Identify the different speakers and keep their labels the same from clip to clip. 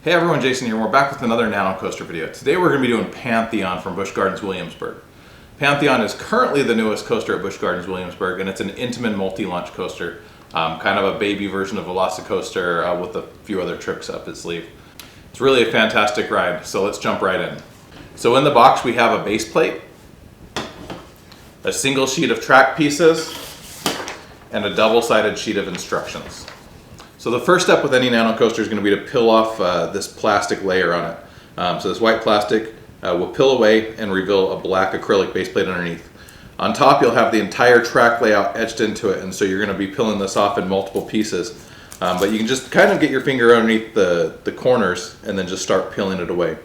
Speaker 1: Hey everyone, Jason here. We're back with another Nano Coaster video. Today we're going to be doing Pantheon from Busch Gardens Williamsburg. Pantheon is currently the newest coaster at Busch Gardens Williamsburg, and it's an Intamin multi-launch coaster, kind of a baby version of Velocicoaster with a few other tricks up its sleeve. It's really a fantastic ride, so let's jump right in. So in the box we have a base plate, a single sheet of track pieces, and a double-sided sheet of instructions. So the first step with any nano coaster is going to be to peel off this plastic layer on it. So this white plastic will peel away and reveal a black acrylic base plate underneath. On top you'll have the entire track layout etched into it, and so you're going to be peeling this off in multiple pieces. But you can just kind of get your finger underneath the corners and then just start peeling it away.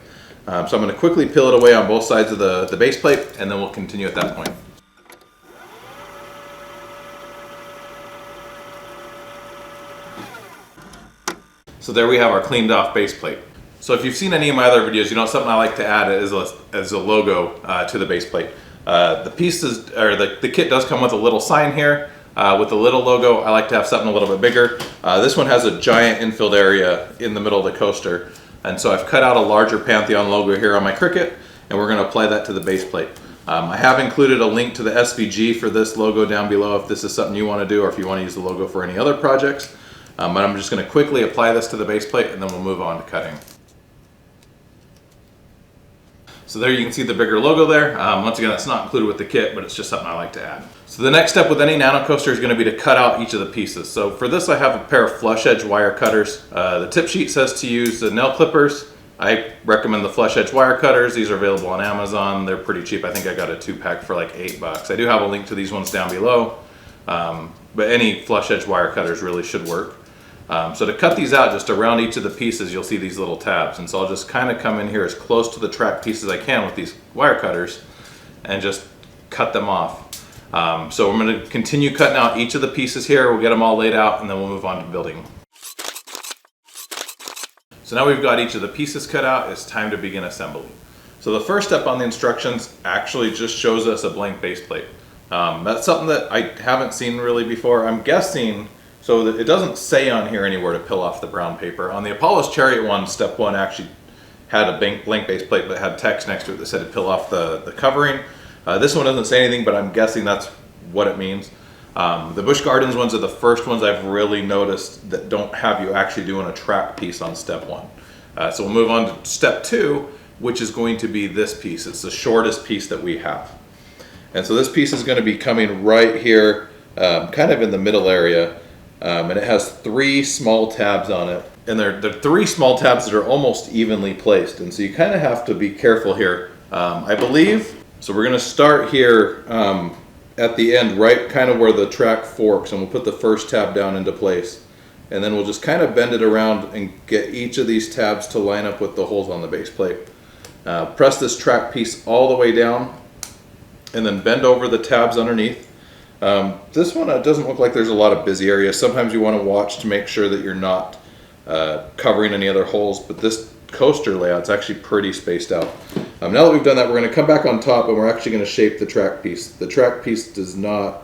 Speaker 1: So I'm going to quickly peel it away on both sides of the base plate, and then we'll continue at that point. So there we have our cleaned off base plate. So if you've seen any of my other videos, you know something I like to add as a logo to the base plate. The pieces, or the kit does come with a little sign here with a little logo. I like to have something a little bit bigger. This one has a giant infilled area in the middle of the coaster, and so I've cut out a larger Pantheon logo here on my Cricut, and we're going to apply that to the base plate. I have included a link to the SVG for this logo down below if this is something you want to do, or if you want to use the logo for any other projects. But I'm just going to quickly apply this to the base plate, and then we'll move on to cutting. So there you can see the bigger logo there. Once again, that's not included with the kit, but it's just something I like to add. So the next step with any nano coaster is going to be to cut out each of the pieces. So for this I have a pair of flush edge wire cutters. The tip sheet says to use the nail clippers. I recommend the flush edge wire cutters. These are available on Amazon. They're pretty cheap. I think I got a 2-pack for like $8. I do have a link to these ones down below. But any flush edge wire cutters really should work. So to cut these out, just around each of the pieces, you'll see these little tabs. And so I'll just kind of come in here as close to the track piece as I can with these wire cutters and just cut them off. So I'm going to continue cutting out each of the pieces here. We'll get them all laid out, and then we'll move on to building. So now we've got each of the pieces cut out, it's time to begin assembly. So the first step on the instructions actually just shows us a blank base plate. That's something that I haven't seen really before. I'm guessing, so that it doesn't say on here anywhere to peel off the brown paper. On the Apollo's Chariot one, step one actually had a blank base plate, but had text next to it that said to peel off the covering. This one doesn't say anything, but I'm guessing that's what it means. The Busch Gardens ones are the first ones I've really noticed that don't have you actually doing a track piece on step one. So we'll move on to step two, which is going to be this piece. It's the shortest piece that we have. And so this piece is going to be coming right here, kind of in the middle area. And it has 3 small tabs on it, and they're 3 small tabs that are almost evenly placed, and so you kind of have to be careful here, I believe. So we're going to start here at the end, right kind of where the track forks, and we'll put the first tab down into place, and then we'll just kind of bend it around and get each of these tabs to line up with the holes on the base plate. Press this track piece all the way down, and then bend over the tabs underneath. This one, it doesn't look like there's a lot of busy areas. Sometimes you want to watch to make sure that you're not covering any other holes, but this coaster layout's actually pretty spaced out. Now that we've done that, we're going to come back on top, and we're actually going to shape the track piece. The track piece does not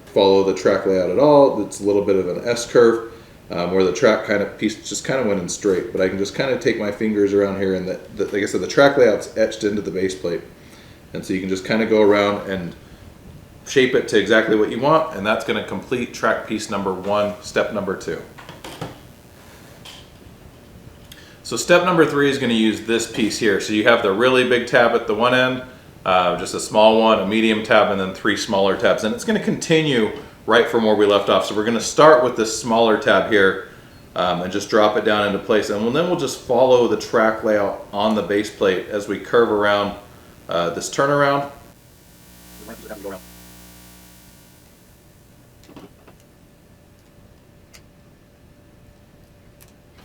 Speaker 1: follow the track layout at all. It's a little bit of an S-curve where the track piece just kind of went in straight, but I can just kind of take my fingers around here, and like I said, the track layout's etched into the base plate, and so you can just kind of go around and shape it to exactly what you want, and that's going to complete track piece number 1, step number 2. So step number 3 is going to use this piece here. So you have the really big tab at the one end, just a small one, a medium tab, and then 3 smaller tabs, and it's going to continue right from where we left off. So we're going to start with this smaller tab here and just drop it down into place, and then we'll just follow the track layout on the base plate as we curve around this turnaround.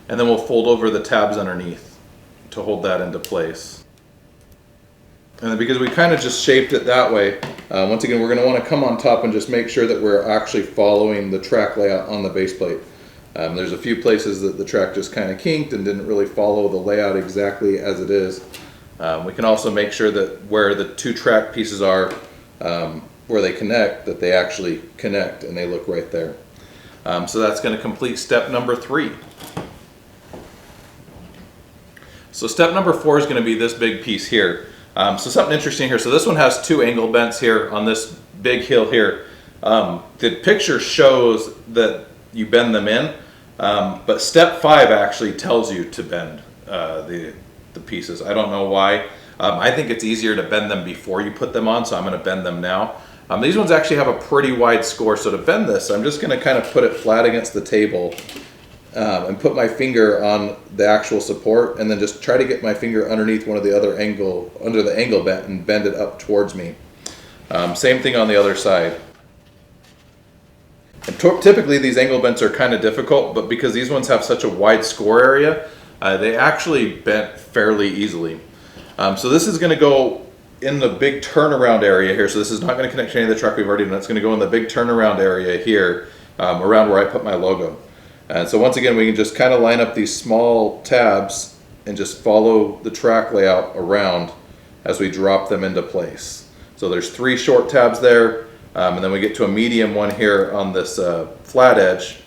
Speaker 1: And then we'll fold over the tabs underneath to hold that into place. And then because we kind of just shaped it that way, once again, we're going to want to come on top and just make sure that we're actually following the track layout on the base plate. There's a few places that the track just kind of kinked and didn't really follow the layout exactly as it is. We can also make sure that where the 2 track pieces are, where they connect, that they actually connect and they look right there. So that's going to complete step number 3. So step number 4 is going to be this big piece here. So something interesting here. So this one has 2 angle bends here on this big hill here. The picture shows that you bend them in, but step 5 actually tells you to bend the pieces. I don't know why. I think it's easier to bend them before you put them on, so I'm going to bend them now. These ones actually have a pretty wide score, so to bend this, I'm just going to kind of put it flat against the table and put my finger on the actual support, and then just try to get my finger underneath one of the other angle, under the angle bent, and bend it up towards me. Same thing on the other side. And typically these angle bends are kind of difficult, but because these ones have such a wide score area, they actually bent fairly easily. So this is going to go in the big turnaround area here. So this is not going to connect to any of the track we've already done. It's going to go in the big turnaround area here, around where I put my logo. And so once again, we can just kind of line up these small tabs and just follow the track layout around as we drop them into place. So there's 3 short tabs there, and then we get to a medium one here on this flat edge,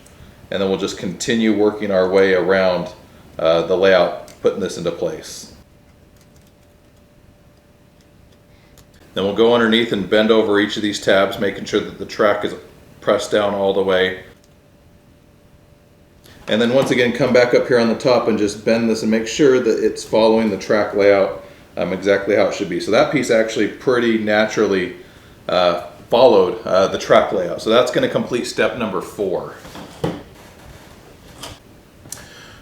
Speaker 1: and then we'll just continue working our way around the layout, putting this into place. Then we'll go underneath and bend over each of these tabs, making sure that the track is pressed down all the way. And then once again, come back up here on the top and just bend this and make sure that it's following the track layout exactly how it should be. So that piece actually pretty naturally followed the track layout. So that's going to complete step number 4.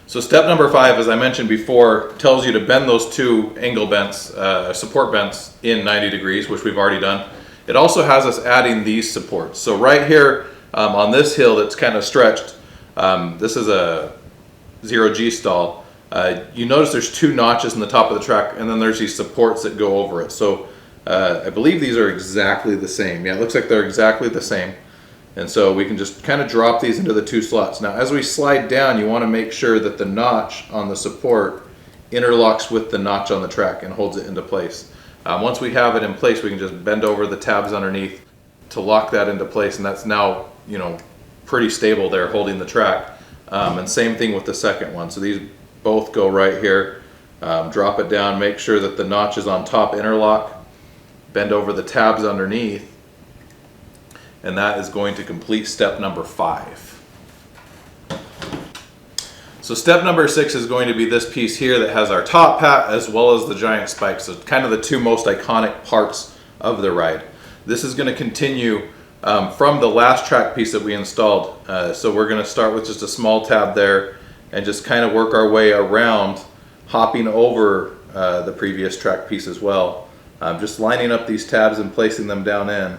Speaker 1: So step number 5, as I mentioned before, tells you to bend those 2 angle bends, support bends in 90 degrees, which we've already done. It also has us adding these supports. So right here on this hill that's kind of stretched, this is a 0G stall. You notice there's 2 notches in the top of the track, and then there's these supports that go over it. So I believe these are exactly the same. Yeah, it looks like they're exactly the same. And so we can just kind of drop these into the 2 slots. Now as we slide down, you want to make sure that the notch on the support interlocks with the notch on the track and holds it into place. Once we have it in place, we can just bend over the tabs underneath to lock that into place, and that's now, you know, pretty stable there holding the track. And same thing with the second one. So these both go right here. Drop it down, make sure that the notch is on top, interlock, bend over the tabs underneath, and that is going to complete step number 5. So step number 6 is going to be this piece here that has our top hat as well as the giant spikes. So kind of the 2 most iconic parts of the ride. This is going to continue from the last track piece that we installed. So we're going to start with just a small tab there and just kind of work our way around, hopping over the previous track piece as well. Just lining up these tabs and placing them down in.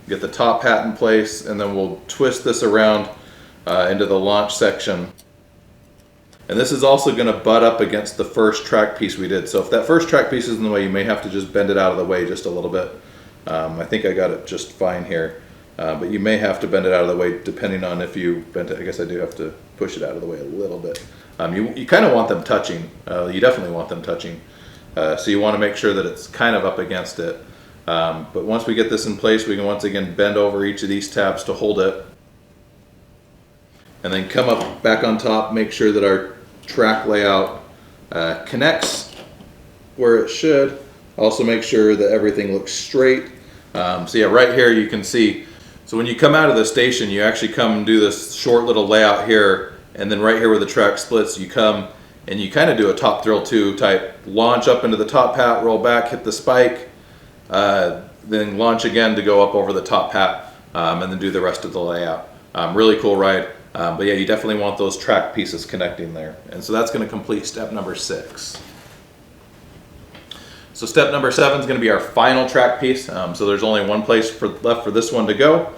Speaker 1: Get the top hat in place, and then we'll twist this around into the launch section. And this is also going to butt up against the first track piece we did. So if that first track piece is in the way, you may have to just bend it out of the way just a little bit. I think I got it just fine here, but you may have to bend it out of the way depending on if you bent it. I guess I do have to push it out of the way a little bit. You kind of want them touching. You definitely want them touching. So you want to make sure that it's kind of up against it. But once we get this in place, we can once again bend over each of these tabs to hold it. And then come up back on top, make sure that our track layout connects where it should. Also make sure that everything looks straight. So yeah, right here you can see, so when you come out of the station, you actually come and do this short little layout here, and then right here where the track splits, you come and you kind of do a top thrill 2 type launch up into the top hat, roll back, hit the spike, then launch again to go up over the top hat, and then do the rest of the layout. Really cool ride. But yeah, you definitely want those track pieces connecting there. And so that's going to complete step number 6. So step number 7 is going to be our final track piece. So there's only one place left for this one to go.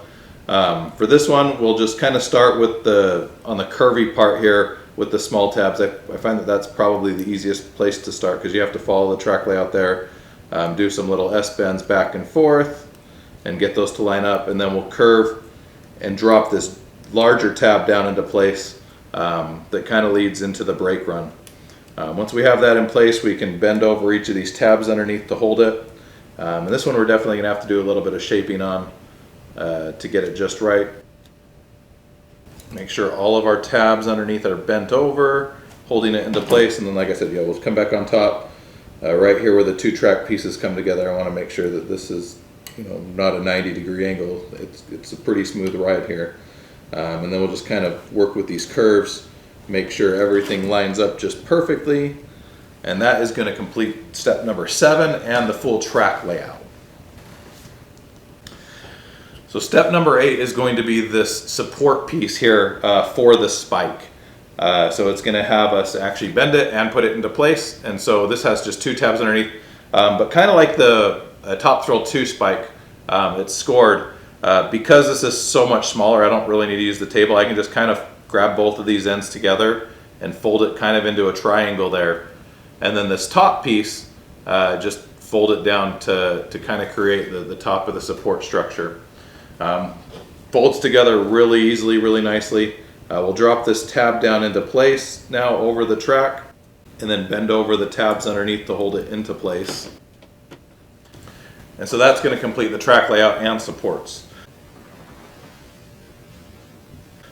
Speaker 1: For this one, we'll just kind of start with on the curvy part here with the small tabs. I find that that's probably the easiest place to start because you have to follow the track layout there, do some little S-bends back and forth, and get those to line up. And then we'll curve and drop this larger tab down into place that kind of leads into the brake run. Once we have that in place, we can bend over each of these tabs underneath to hold it. And this one we're definitely going to have to do a little bit of shaping on to get it just right. Make sure all of our tabs underneath are bent over holding it into place. And then, like I said, yeah, we'll come back on top. Right here where the two track pieces come together, I want to make sure that this is, not a 90-degree angle. It's a pretty smooth ride here. And then we'll just kind of work with these curves, make sure everything lines up just perfectly. And that is going to complete step number 7 and the full track layout. So step number 8 is going to be this support piece here for the spike. So it's going to have us actually bend it and put it into place. And so this has just 2 tabs underneath, but kind of like the Top Thrill 2 spike, it's scored. Because this is so much smaller, I don't really need to use the table. I can just kind of grab both of these ends together and fold it kind of into a triangle there. And then this top piece, just fold it down to kind of create the top of the support structure. Folds together really easily, really nicely. We'll drop this tab down into place now over the track, and then bend over the tabs underneath to hold it into place. And so that's going to complete the track layout and supports.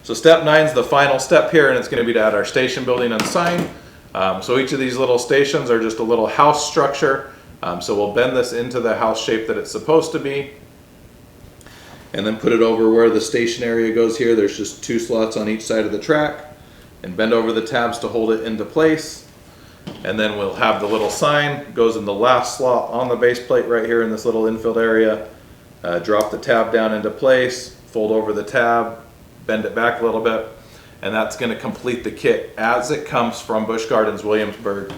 Speaker 1: So step 9 is the final step here, and it's going to be to add our station building and sign. So each of these little stations are just a little house structure. So we'll bend this into the house shape that it's supposed to be, and then put it over where the station area goes here. There's just 2 slots on each side of the track, and bend over the tabs to hold it into place. And then we'll have the little sign goes in the last slot on the base plate right here in this little infilled area. Drop the tab down into place, fold over the tab, bend it back a little bit, and that's going to complete the kit as it comes from Busch Gardens Williamsburg.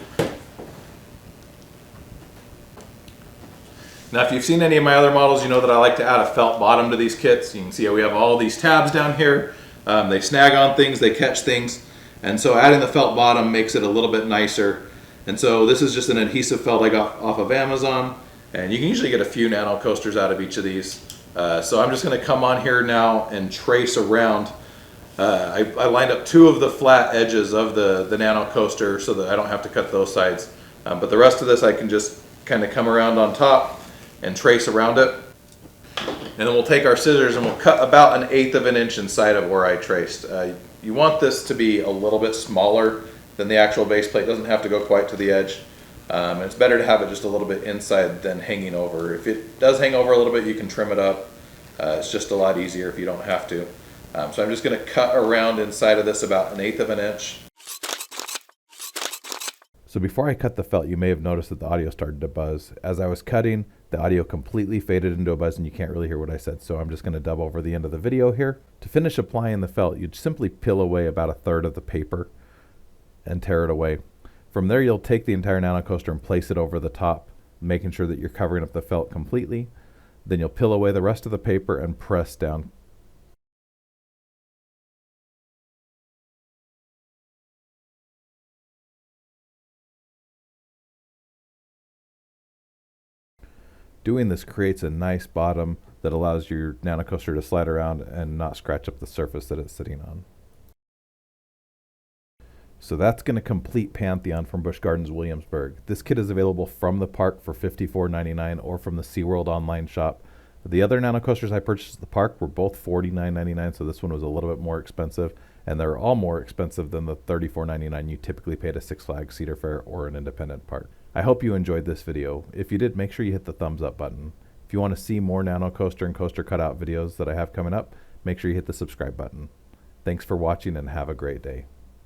Speaker 1: Now, if you've seen any of my other models, you know that I like to add a felt bottom to these kits. You can see how we have all these tabs down here. They snag on things, they catch things. And so adding the felt bottom makes it a little bit nicer. And so this is just an adhesive felt I got off of Amazon. And you can usually get a few nano coasters out of each of these. So I'm just going to come on here now and trace around. I lined up 2 of the flat edges of the nano coaster so that I don't have to cut those sides. But the rest of this I can just kind of come around on top and trace around it. And then we'll take our scissors and we'll cut about 1/8 of an inch inside of where I traced. You want this to be a little bit smaller than the actual base plate. It doesn't have to go quite to the edge. And it's better to have it just a little bit inside than hanging over. If it does hang over a little bit, you can trim it up. It's just a lot easier if you don't have to. So I'm just going to cut around inside of this about 1/8 of an inch.
Speaker 2: So before I cut the felt, you may have noticed that the audio started to buzz. As I was cutting, the audio completely faded into a buzz and you can't really hear what I said. So I'm just going to dub over the end of the video here. To finish applying the felt, you'd simply peel away about 1/3 of the paper and tear it away. From there, you'll take the entire nano coaster and place it over the top, making sure that you're covering up the felt completely. Then you'll peel away the rest of the paper and press down. Doing this creates a nice bottom that allows your nano coaster to slide around and not scratch up the surface that it's sitting on. So that's going to complete Pantheon from Busch Gardens Williamsburg. This kit is available from the park for $54.99 or from the SeaWorld online shop. The other nano coasters I purchased at the park were both $49.99, so this one was a little bit more expensive, and they're all more expensive than the $34.99 you typically pay at a Six Flags, Cedar Fair, or an independent park. I hope you enjoyed this video. If you did, make sure you hit the thumbs up button. If you want to see more nano coaster and coaster cutout videos that I have coming up, make sure you hit the subscribe button. Thanks for watching and have a great day.